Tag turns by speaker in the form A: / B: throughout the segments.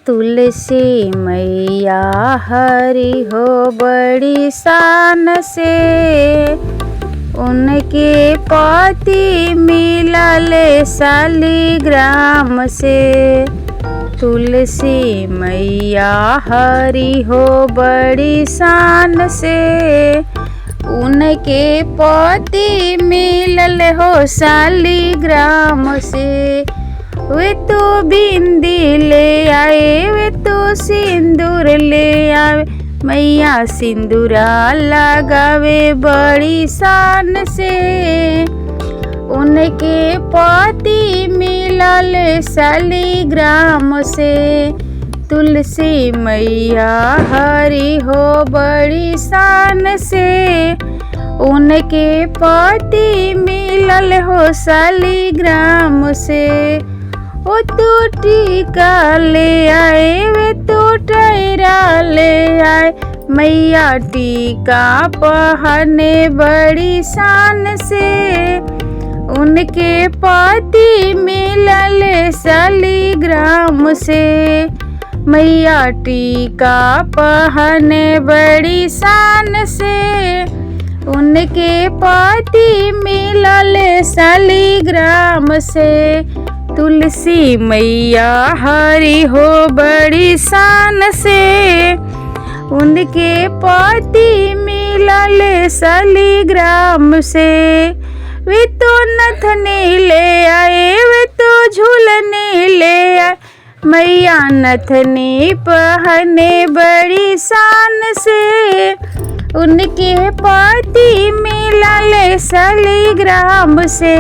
A: तुलसी मैया हरि हो बड़ी शान से, उनके पति मिलल शालिग्राम से। तुलसी मैया हरि हो बड़ी शान से, उनके पति मिलल हो शालिग्राम से। वे तो बिंदी ले आए, वे तो सिंदूर ले आवे, मैया सिंदूरा लगावे बड़ी शान से। उनके पति मिलल शालिग्राम से। तुलसी मैया हरि हो बड़ी शान से, उनके पति मिलल हो शालिग्राम से। ओ तो टीका ले आए, वे तो टैरा ले आए, मैया टीका पहने बड़ी शान से। उनके पति मिलल शालिग्राम से, मैया टीका पहने बड़ी शान से। उनके पति मिलल शालिग्राम से। तुलसी मैया हरि हो बड़ी शान से, उनके पति मिलल शालिग्राम से। वे तो नथनी ले आए, वे तो झूलने ले आए, मैया नथनी पहने बड़ी शान से। उनके पति मिलल शालिग्राम से।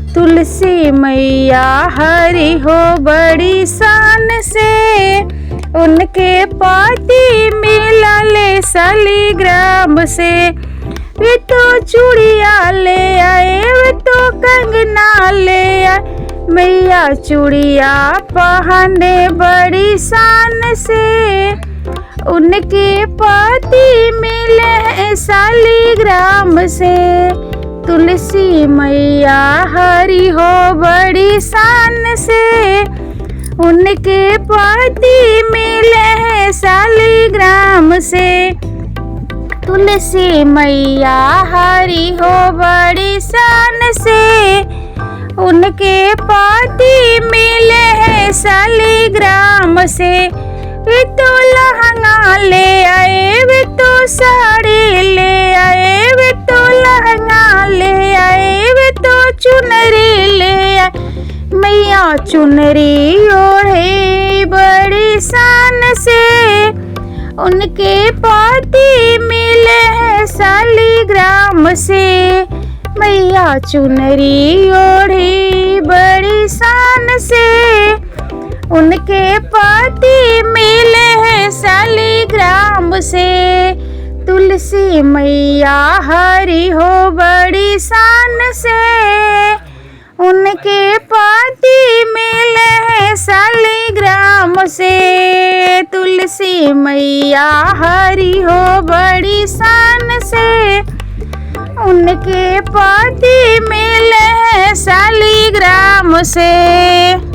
A: तुलसी मैया हरि हो बड़ी शान से, उनके पति मिलल शालिग्राम से। वे तो चूड़िया ले आए, वे तो कंगना ले आए, मैया चूड़िया पहने बड़ी शान से। उनके पति मिले शालिग्राम से। तुलसी मैया हरि हो बड़ी शान से, उनके पति मिले शालिग्राम से। तुलसी मैया हरि हो बड़ी शान से, उनके पति मिले शालिग्राम से। वे तो लहंगा ले आए, वे तो साड़ी ले आए, वे तो लहंगा ले आए, वे तो चुनरी ले आए, मैया चुनरी ओढ़े बड़ी शान से। उनके पति मिले शालिग्राम से, मैया चुनरी ओढ़ी बड़ी शान से। उनके पति मिले शालिग्राम से। तुलसी मैया हरि हो बड़ी शान से, उनके पति मिले शालिग्राम से। तुलसी मैया हरि हो बड़ी शान से, उनके पति मिले शालिग्राम से।